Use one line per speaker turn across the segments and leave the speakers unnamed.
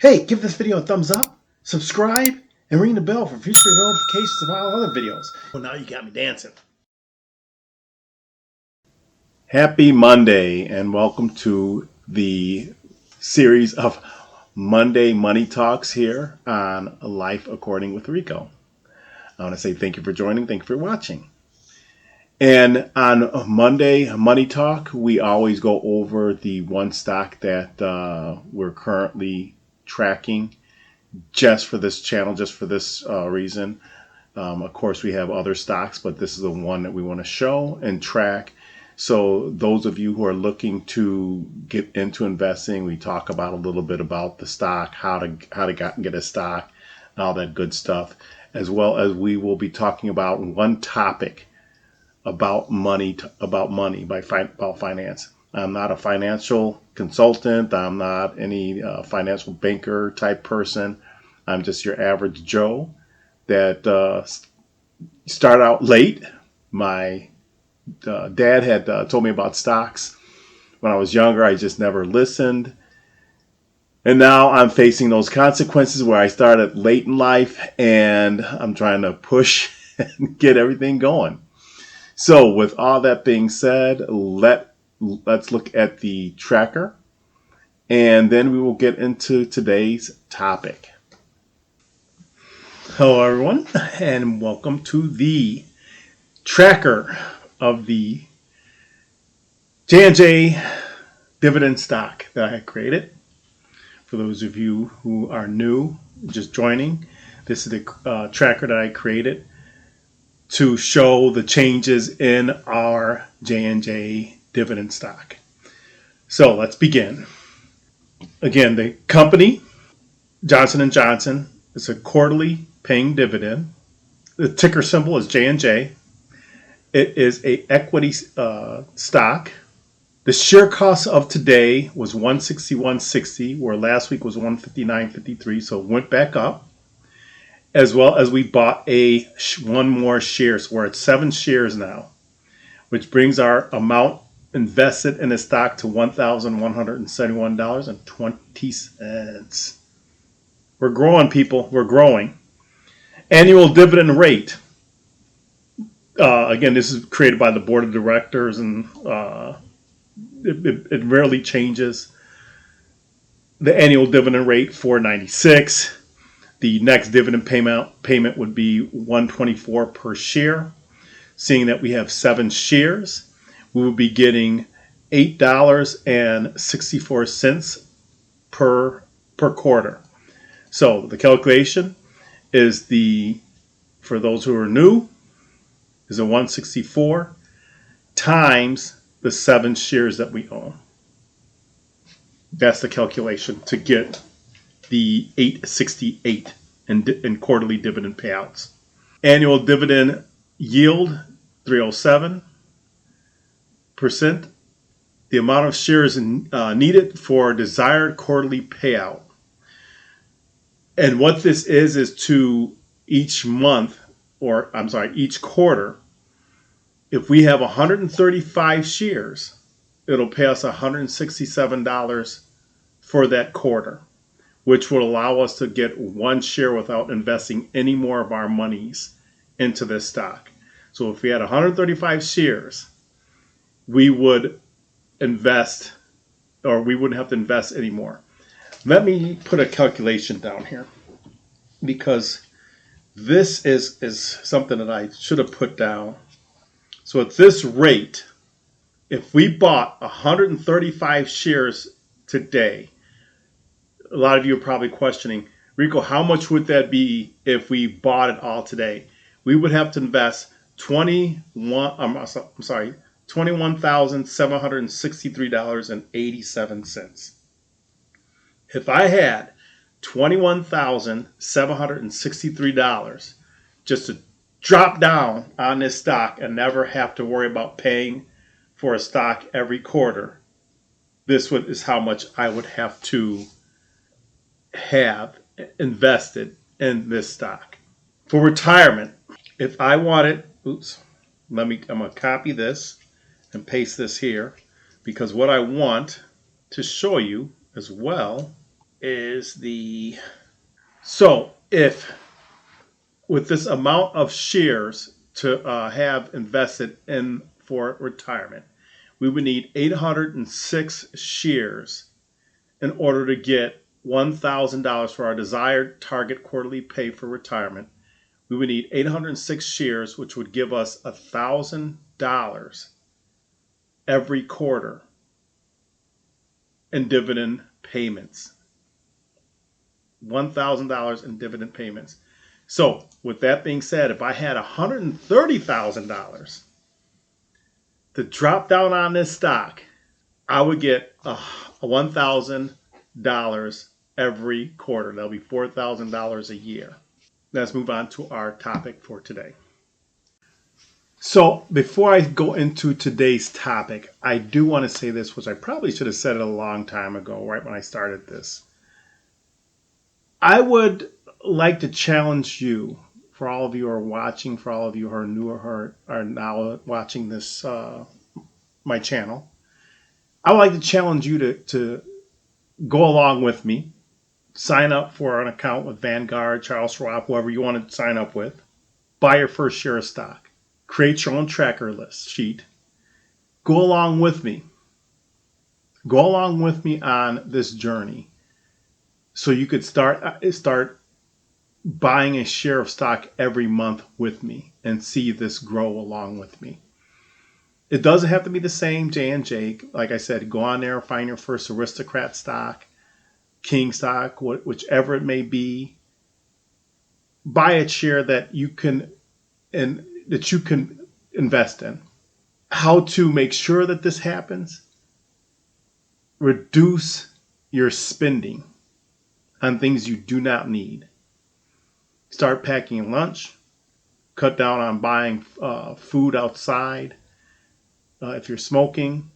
Hey, give this video a thumbs up, subscribe, and ring the bell for future notifications of all other videos. Well, now you got me dancing. Happy Monday, and welcome to the series of Monday Money Talks here on Life According with Rico. I want to say thank you for joining, thank you for watching. And on Monday Money Talk, we always go over the one stock that we're currently tracking just for this channel, just for this reason. Of course, we have other stocks, but this is the one that we want to show and track. So those of you who are looking to get into investing, we talk about a little bit about the stock, how to get a stock, and all that good stuff, as well as we will be talking about one topic about money, about finance. I'm not a financial consultant. I'm not any financial banker type person. I'm just your average Joe that start out late. My dad had told me about stocks when I was younger. I just never listened. And now I'm facing those consequences where I started late in life and I'm trying to push and get everything going. So with all that being said, let's look at the tracker, and then we will get into today's topic. Hello everyone, and welcome to the tracker of the J&J dividend stock that I had created. For those of you who are new, just joining, this is the tracker that I created to show the changes in our J&J dividend stock. So let's begin. Again, the company, Johnson & Johnson, is a quarterly paying dividend. The ticker symbol is J&J. It is a equity stock. The share cost of today was $161.60, where last week was $159.53, so it went back up. As well as we bought one more share, so we're at 7 shares now, which brings our amount invested in the stock to $1,171.20. We're growing, people. We're growing. Annual dividend rate. Again, this is created by the board of directors, and it rarely changes. The annual dividend rate $4.96. The next dividend payment would be $1.24 per share. Seeing that we have 7 shares, we will be getting $8.64 per quarter. So the calculation is for those who are new, is a 164 times the 7 shares that we own. That's the calculation to get the $8.68 in quarterly dividend payouts. Annual dividend yield 307%. The amount of shares needed for desired quarterly payout. And what this is to each month, each quarter, if we have 135 shares, it'll pay us $167 for that quarter, which will allow us to get 1 share without investing any more of our monies into this stock. So if we had 135 shares, we would invest, or we wouldn't have to invest anymore. Let me put a calculation down here, because this is something that I should have put down. So at this rate, if we bought 135 shares today, a lot of you are probably questioning, Rico, how much would that be if we bought it all today? We would have to invest $21,763.87. If I had $21,763 just to drop down on this stock and never have to worry about paying for a stock every quarter, this is how much I would have to have invested in this stock. For retirement, if I wanted, I'm going to copy this and paste this here, because what I want to show you as well is the so if with this amount of shares to have invested in for retirement, we would need 806 shares in order to get $1,000 for our desired target quarterly pay for retirement. We would need 806 shares, which would give us $1,000 every quarter in dividend payments. $1,000 in dividend payments. So, with that being said, if I had $130,000 to drop down on this stock, I would get $1,000 every quarter. That'll be $4,000 a year. Let's move on to our topic for today. So, before I go into today's topic, I do want to say this, which I probably should have said it a long time ago, right when I started this. I would like to challenge you, for all of you who are watching, for all of you who are new or are now watching this, my channel. I would like to challenge you to go along with me, sign up for an account with Vanguard, Charles Schwab, whoever you want to sign up with, buy your first share of stock, create your own tracker list sheet, go along with me. Go along with me on this journey so you could start buying a share of stock every month with me and see this grow along with me. It doesn't have to be the same J&J. Like I said, go on there, find your first aristocrat stock, king stock, whichever it may be. Buy a share that you can invest in. How to make sure that this happens? Reduce your spending on things you do not need. Start packing lunch. Cut down on buying food outside. If you're smoking,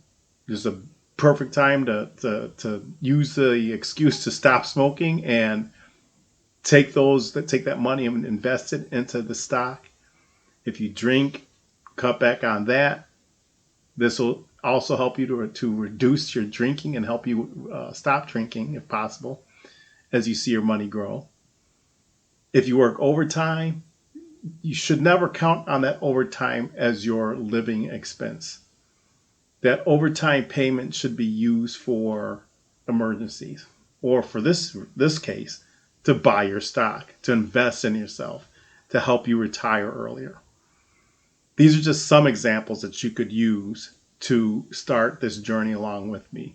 there's a perfect time to use the excuse to stop smoking and take that money and invest it into the stock. If you drink, cut back on that. This will also help you to reduce your drinking and help you stop drinking if possible as you see your money grow. If you work overtime, you should never count on that overtime as your living expense. That overtime payment should be used for emergencies, or for this case, to buy your stock, to invest in yourself, to help you retire earlier. These are just some examples that you could use to start this journey along with me,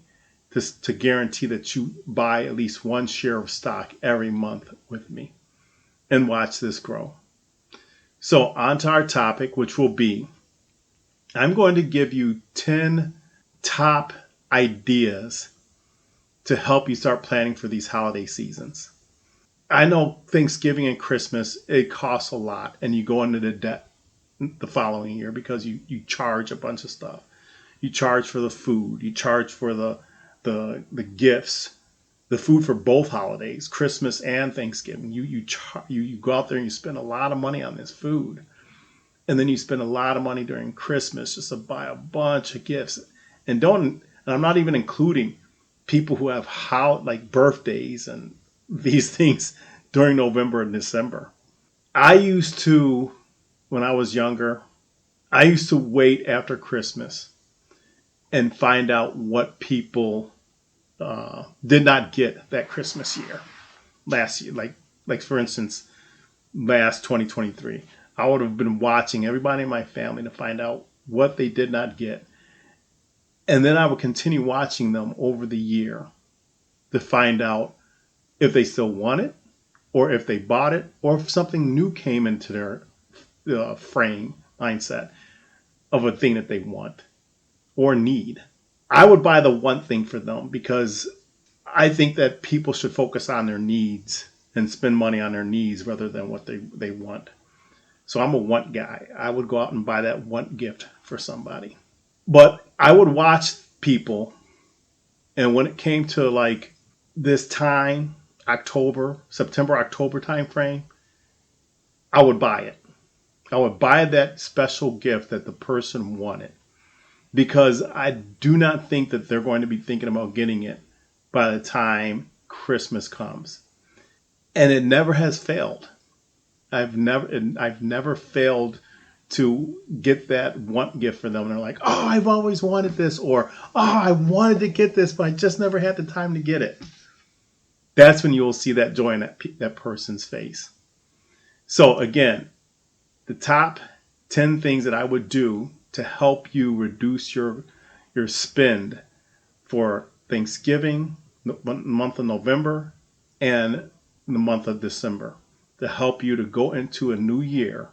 to guarantee that you buy at least one share of stock every month with me and watch this grow. So on to our topic, which will be, I'm going to give you 10 top ideas to help you start planning for these holiday seasons. I know Thanksgiving and Christmas, it costs a lot, and you go into the debt the following year because you charge a bunch of stuff. You charge for the food, you charge for the gifts, the food for both holidays, Christmas and Thanksgiving. You go out there and you spend a lot of money on this food. And then you spend a lot of money during Christmas just to buy a bunch of gifts. And I'm not even including people who have like birthdays and these things during November and December. When I was younger, I used to wait after Christmas and find out what people did not get that Christmas year, last year. Like for instance, last 2023. I would have been watching everybody in my family to find out what they did not get. And then I would continue watching them over the year to find out if they still want it, or if they bought it, or if something new came into their mindset of a thing that they want or need. I would buy the one thing for them because I think that people should focus on their needs and spend money on their needs rather than what they want. So I'm a want guy. I would go out and buy that want gift for somebody. But I would watch people, and when it came to like this time, September, October time frame, I would buy it. I would buy that special gift that the person wanted because I do not think that they're going to be thinking about getting it by the time Christmas comes. And it never has failed. I've never failed to get that one gift for them. And they're like, oh, I've always wanted this, or oh, I wanted to get this, but I just never had the time to get it. That's when you'll see that joy in that person's face. So again, the top 10 things that I would do to help you reduce your spend for Thanksgiving, the month of November, and the month of December, to help you to go into a new year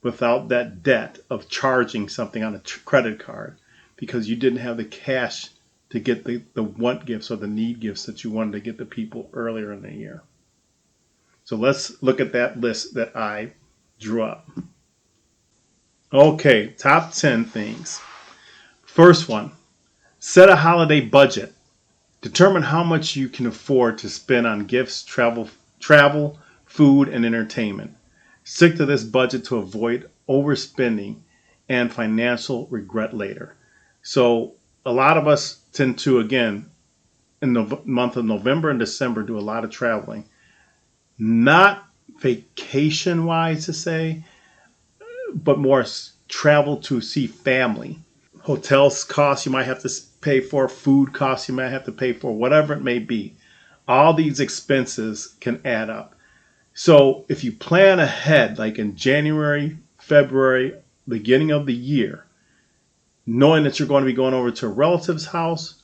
without that debt of charging something on a credit card because you didn't have the cash to get the want gifts or the need gifts that you wanted to get the people earlier in the year. So let's look at that list that I drew up. Okay, top 10 things. First one, set a holiday budget. Determine how much you can afford to spend on gifts, travel, food, and entertainment. Stick to this budget to avoid overspending and financial regret later. So a lot of us tend to, again, in the month of November and December, do a lot of traveling. Not vacation wise to say, but more travel to see family. Hotels costs you might have to pay for, food costs you might have to pay for, whatever it may be. All these expenses can add up. So if you plan ahead, like in January, February, beginning of the year, knowing that you're going to be going over to a relative's house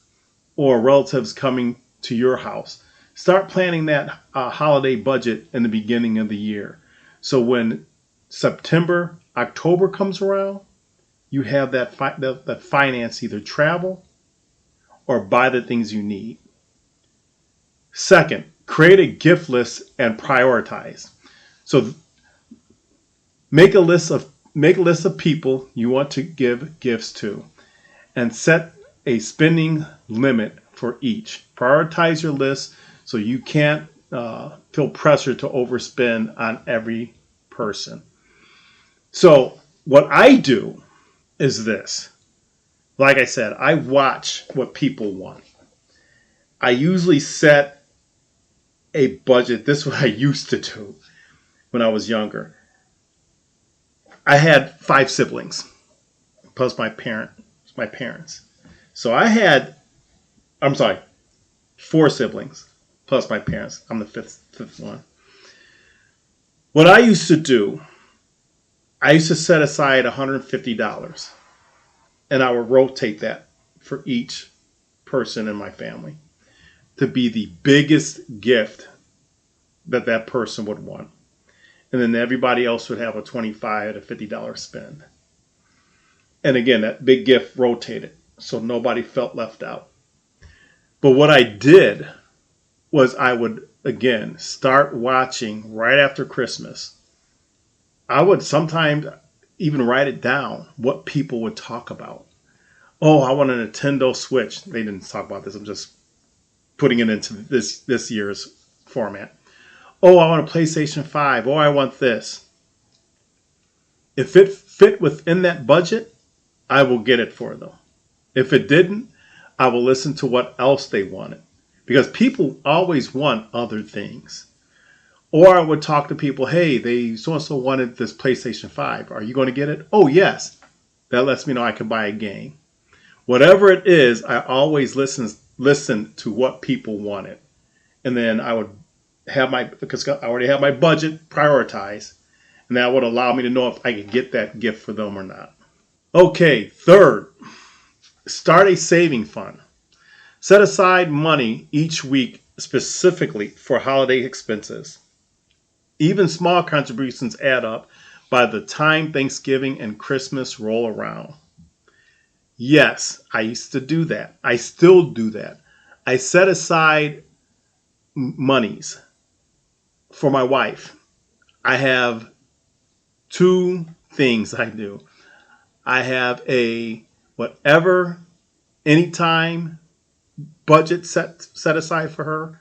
or relatives coming to your house, start planning that holiday budget in the beginning of the year. So when September, October comes around, you have that finance either travel or buy the things you need. Second, create a gift list and prioritize. So make a list of people you want to give gifts to and set a spending limit for each. Prioritize your list so you can't feel pressure to overspend on every person. So what I do is this. Like I said, I watch what people want. I usually set a budget. This is what I used to do when I was younger. I had 5 siblings, plus my parents. So I'm sorry, 4 siblings, plus my parents. I'm the fifth one. What I used to do, I used to set aside $150, and I would rotate that for each person in my family to be the biggest gift that person would want. And then everybody else would have a $25 to $50 spend. And again, that big gift rotated, so nobody felt left out. But what I did was I would, again, start watching right after Christmas. I would sometimes even write it down, what people would talk about. Oh, I want a Nintendo Switch. They didn't talk about this. I'm just putting it into this year's format. Oh, I want a PlayStation 5. Oh, I want this. If it fit within that budget, I will get it for them. If it didn't, I will listen to what else they wanted. Because people always want other things. Or I would talk to people, hey, they so-and-so wanted this PlayStation 5. Are you going to get it? Oh, yes. That lets me know I can buy a game. Whatever it is, I always listen to what people wanted. And then I would because I already have my budget prioritized. And that would allow me to know if I could get that gift for them or not. Okay, third, start a saving fund. Set aside money each week specifically for holiday expenses. Even small contributions add up by the time Thanksgiving and Christmas roll around. Yes, I used to do that. I still do that. I set aside monies for my wife. I have 2 things I do. I have a whatever, anytime budget set aside for her,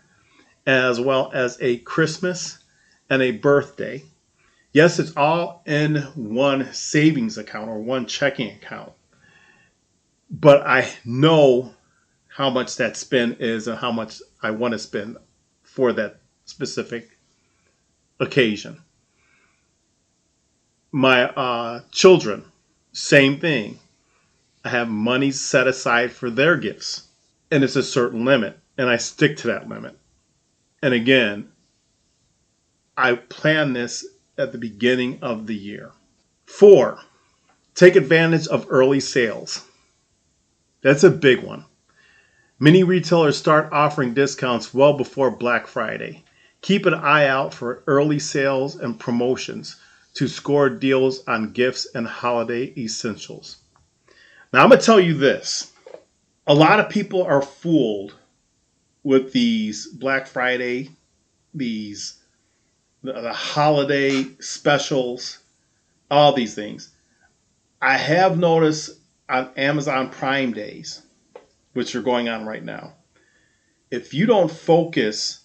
as well as a Christmas and a birthday. Yes, it's all in one savings account or one checking account. But I know how much that spend is and how much I want to spend for that specific occasion. My children, same thing. I have money set aside for their gifts, and it's a certain limit, and I stick to that limit. And again, I plan this at the beginning of the year. 4, take advantage of early sales. That's a big one. Many retailers start offering discounts well before Black Friday. Keep an eye out for early sales and promotions to score deals on gifts and holiday essentials. Now, I'm going to tell you this. A lot of people are fooled with these Black Friday, these the holiday specials, all these things. I have noticed on Amazon Prime days, which are going on right now, if you don't focus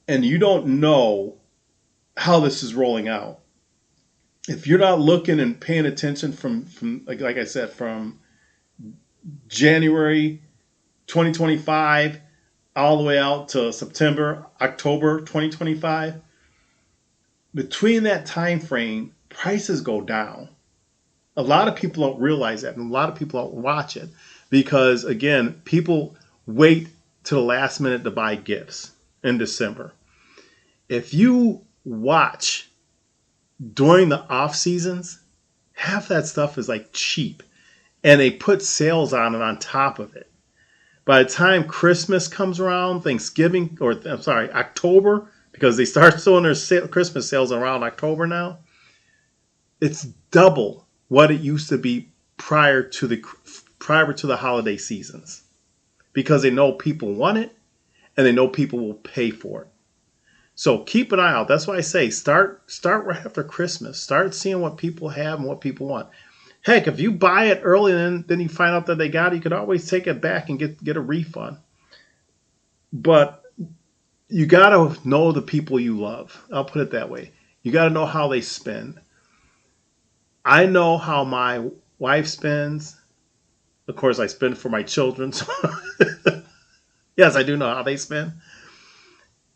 and you don't know how this is rolling out, if you're not looking and paying attention from like I said, from January 2025 all the way out to September, October 2025, between that time frame, prices go down. A lot of people don't realize that, and a lot of people don't watch it because, again, people wait to the last minute to buy gifts in December. If you watch during the off seasons, half that stuff is like cheap, and they put sales on it on top of it. By the time Christmas comes around, Thanksgiving, or I'm sorry, October, because they start doing their Christmas sales around October now, it's double what it used to be prior to the holiday seasons, because they know people want it and they know people will pay for it. So keep an eye out. That's why I say start right after Christmas. Start seeing what people have and what people want. Heck, if you buy it early and then you find out that they got it, you could always take it back and get a refund. But you got to know the people you love. I'll put it that way. You got to know how they spend. I know how my wife spends. Of course, I spend for my children. So yes, I do know how they spend.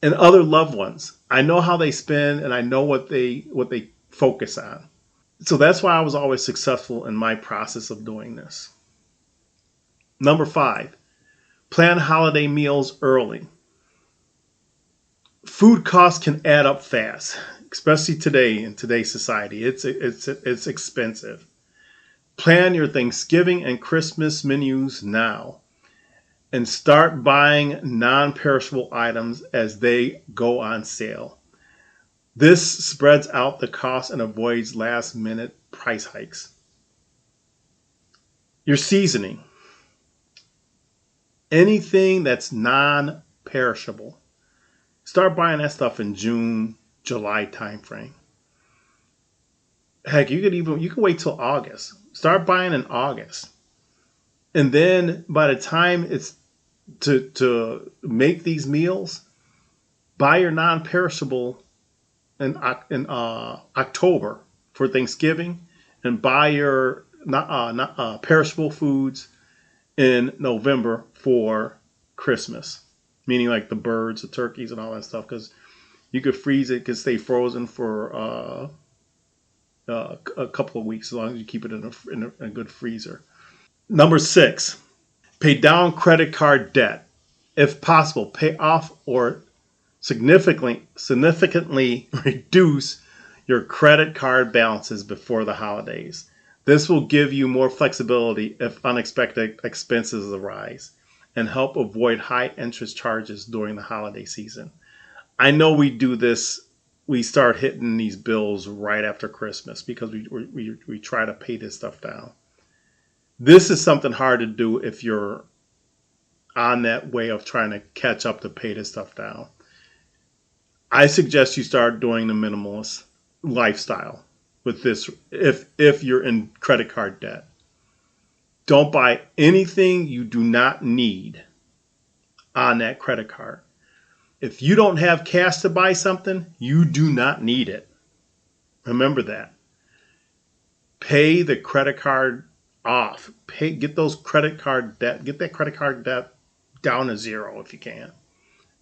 And other loved ones. I know how they spend and I know what they focus on. So that's why I was always successful in my process of doing this. Number 5, plan holiday meals early. Food costs can add up fast, especially today in today's society. It's expensive. Plan your Thanksgiving and Christmas menus now and start buying non-perishable items as they go on sale. This spreads out the cost and avoids last-minute price hikes. Your seasoning. Anything that's non-perishable. Start buying that stuff in June, July timeframe. Heck, you can wait till August. Start buying in August. And then by the time it's to make these meals, buy your non-perishable in October for Thanksgiving, and buy your not perishable foods in November for Christmas. Meaning like the birds, the turkeys, and all that stuff, because you could freeze it, it could stay frozen for a couple of weeks as long as you keep it in a good freezer. Number 6, pay down credit card debt. If possible, pay off or significantly reduce your credit card balances before the holidays. This will give you more flexibility if unexpected expenses arise and help avoid high interest charges during the holiday season. I know we do this. We start hitting these bills right after Christmas because we try to pay this stuff down. This is something hard to do if you're on that way of trying to catch up to pay this stuff down. I suggest you start doing the minimalist lifestyle with this if you're in credit card debt. Don't buy anything you do not need on that credit card. If you don't have cash to buy something, you do not need it. Remember that. Pay the credit card off. Get that credit card debt down to zero if you can.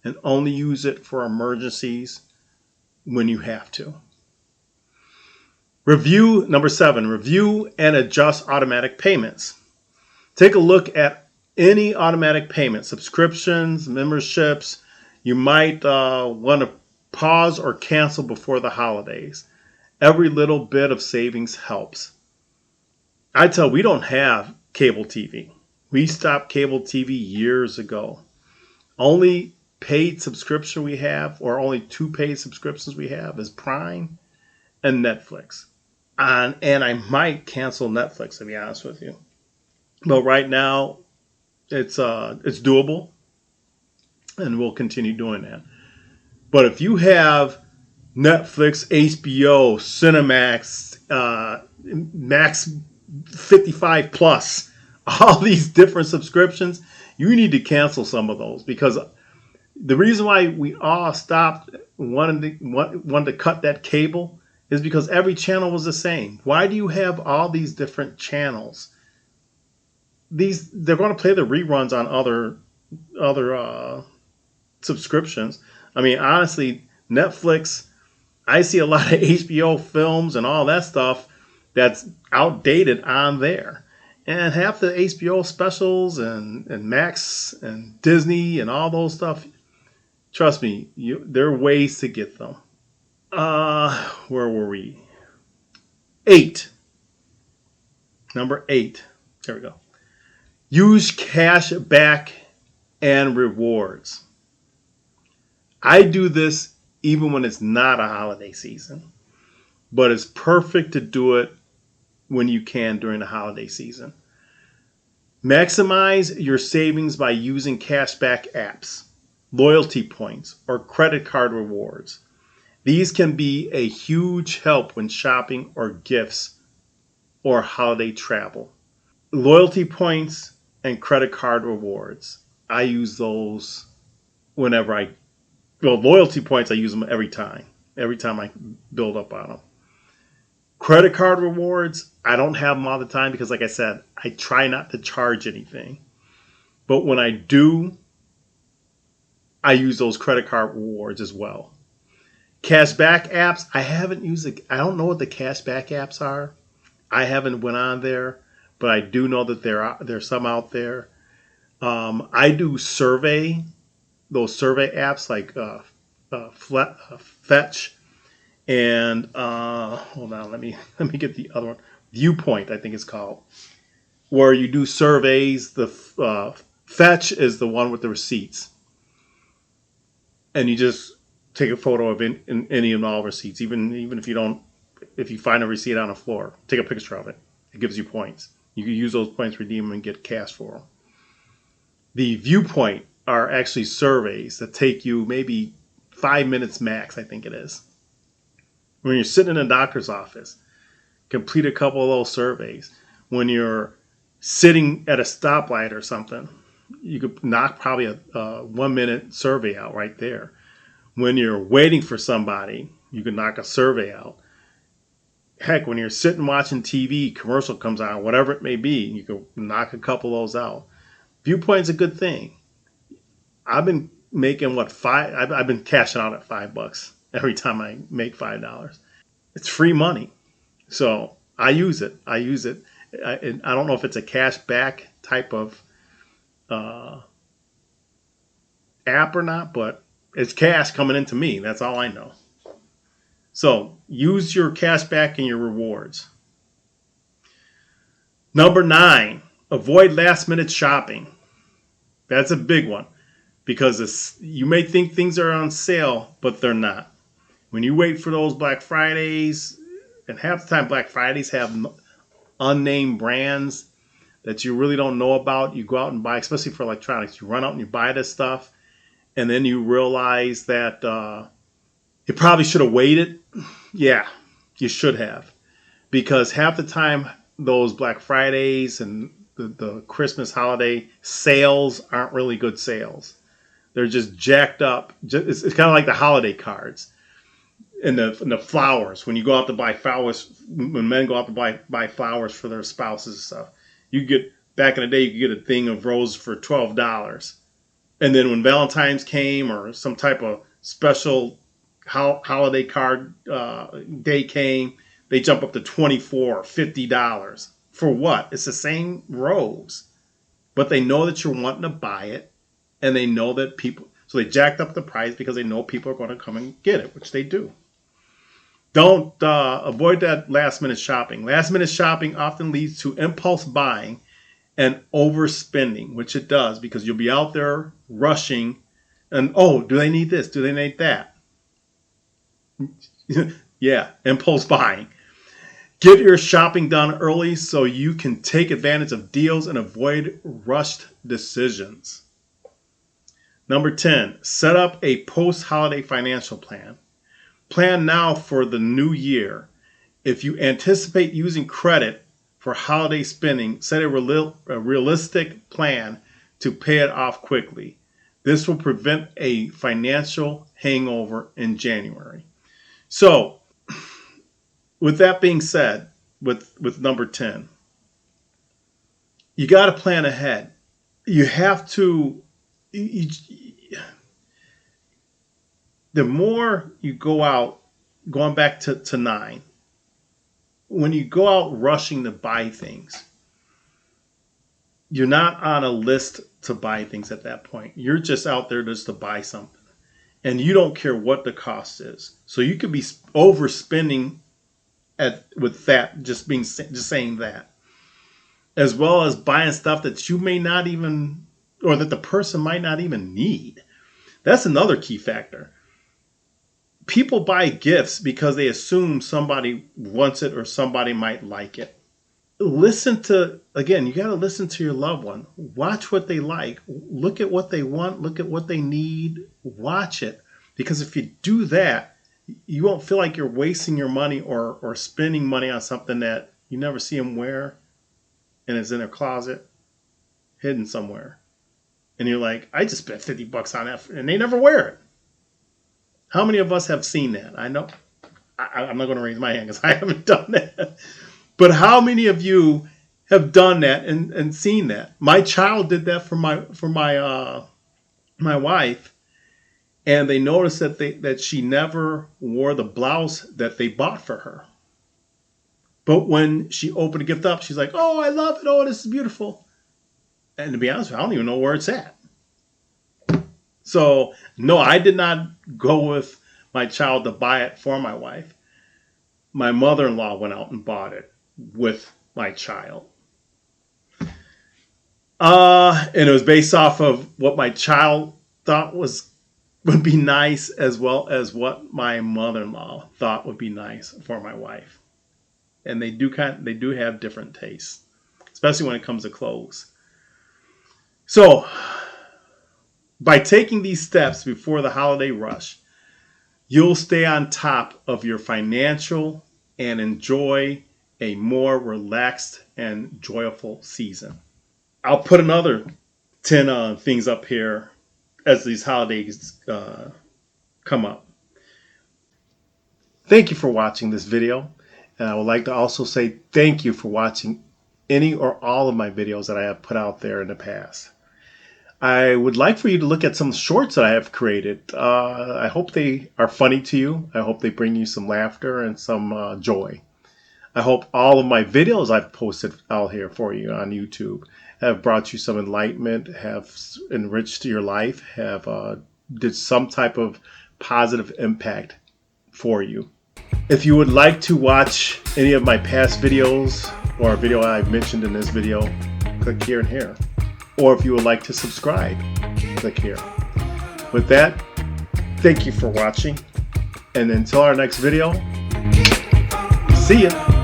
and only use it for emergencies when you have to. Number 7, review and adjust automatic payments. Take a look at any automatic payment, subscriptions, memberships. You might want to pause or cancel before the holidays. Every little bit of savings helps. We don't have cable TV. We stopped cable TV years ago. Only paid subscription we have, or only 2 paid subscriptions we have, is Prime and Netflix. And I might cancel Netflix, to be honest with you. But right now, it's doable, and we'll continue doing that. But if you have Netflix, HBO, Cinemax, Max 55 Plus, all these different subscriptions, you need to cancel some of those, because the reason why we all stopped wanting to cut that cable is because every channel was the same. Why do you have all these different channels? They're going to play the reruns on other subscriptions. I mean, honestly, Netflix, I see a lot of HBO films and all that stuff that's outdated on there. And half the HBO specials and Max and Disney and all those stuff, trust me, there are ways to get them. Where were we? 8. Number 8. There we go. Use cash back and rewards. I do this even when it's not a holiday season, but it's perfect to do it when you can during the holiday season. Maximize your savings by using cashback apps, loyalty points, or credit card rewards. These can be a huge help when shopping or gifts or holiday travel. Loyalty points and credit card rewards. I use those whenever loyalty points, I use them every time. Every time I build up on them. Credit card rewards, I don't have them all the time because, like I said, I try not to charge anything. But when I do, I use those credit card rewards as well. Cashback apps, I haven't used it. I don't know what the cashback apps are. I haven't went on there, but I do know that there's some out there. I do those survey apps like Fetch and hold on, let me get the other one. Viewpoint, I think it's called, where you do surveys. The Fetch is the one with the receipts, and you just take a photo of any and all receipts, even if you find a receipt on the floor, take a picture of it. It gives you points. You can use those points, redeem them, and get cash for them. The Viewpoint are actually surveys that take you maybe 5 minutes max, I think it is. When you're sitting in a doctor's office, complete a couple of those surveys. When you're sitting at a stoplight or something, you could knock probably a 1 minute survey out right there. When you're waiting for somebody, you can knock a survey out. Heck, when you're sitting watching TV, commercial comes on, whatever it may be, you can knock a couple of those out. Viewpoint's a good thing. I've been making I've been cashing out at $5 every time I make $5. It's free money, so I use it. I don't know if it's a cash back type of app or not, but it's cash coming into me. That's all I know. So use your cash back and your rewards. Number 9, avoid last minute shopping. That's a big one, because you may think things are on sale, but they're not. When you wait for those Black Fridays, and half the time Black Fridays have unnamed brands that you really don't know about, you go out and buy, especially for electronics. You run out and you buy this stuff, and then you realize that you probably should have waited. Yeah, you should have. Because half the time those Black Fridays and the Christmas holiday sales aren't really good sales. They're just jacked up. It's kind of like the holiday cards and the flowers. When you go out to buy flowers, when men go out to buy flowers for their spouses and stuff, back in the day, you could get a thing of roses for $12. And then when Valentine's came or some type of special holiday card day came, they jump up to $24 or $50. For what? It's the same rose. But they know that you're wanting to buy it, and they know that people, so they jacked up the price because they know people are going to come and get it, which they do. Don't avoid that last minute shopping. Last minute shopping often leads to impulse buying and overspending, which it does, because you'll be out there rushing and, oh, do they need this? Do they need that? Yeah, impulse buying. Get your shopping done early so you can take advantage of deals and avoid rushed decisions. Number 10, set up a post-holiday financial plan. Plan now for the new year. If you anticipate using credit for holiday spending, set a realistic plan to pay it off quickly. This will prevent a financial hangover in January. So, with that being said, with number 10, you got to plan ahead. You have to, the more you go out, going back to 9, when you go out rushing to buy things, you're not on a list to buy things at that point. You're just out there just to buy something. And you don't care what the cost is. So you could be overspending with that, just saying that. As well as buying stuff that you may not even, or that the person might not even need. That's another key factor. People buy gifts because they assume somebody wants it or somebody might like it. Listen to, again, you got to listen to your loved one. Watch what they like. Look at what they want. Look at what they need. Watch it. Because if you do that, you won't feel like you're wasting your money or spending money on something that you never see them wear and it's in their closet, hidden somewhere. And you're like, I just spent $50 on that, and they never wear it. How many of us have seen that? I know I'm not going to raise my hand because I haven't done that. But how many of you have done that and seen that? My child did that for my wife, and they noticed that she never wore the blouse that they bought for her. But when she opened the gift up, she's like, "Oh, I love it. Oh, this is beautiful." And to be honest with you, I don't even know where it's at. So, no, I did not go with my child to buy it for my wife. My mother-in-law went out and bought it with my child. And it was based off of what my child thought would be nice, as well as what my mother-in-law thought would be nice for my wife. And they do have different tastes, especially when it comes to clothes. So, by taking these steps before the holiday rush, you'll stay on top of your financial and enjoy a more relaxed and joyful season. I'll put another 10 things up here as these holidays come up. Thank you for watching this video. And I would like to also say thank you for watching any or all of my videos that I have put out there in the past. I would like for you to look at some shorts that I have created. I hope they are funny to you. I hope they bring you some laughter and some joy. I hope all of my videos I've posted out here for you on YouTube have brought you some enlightenment, have enriched your life, have did some type of positive impact for you. If you would like to watch any of my past videos or a video I've mentioned in this video, click here and here. Or if you would like to subscribe, click here. With that, thank you for watching. And until our next video, see ya.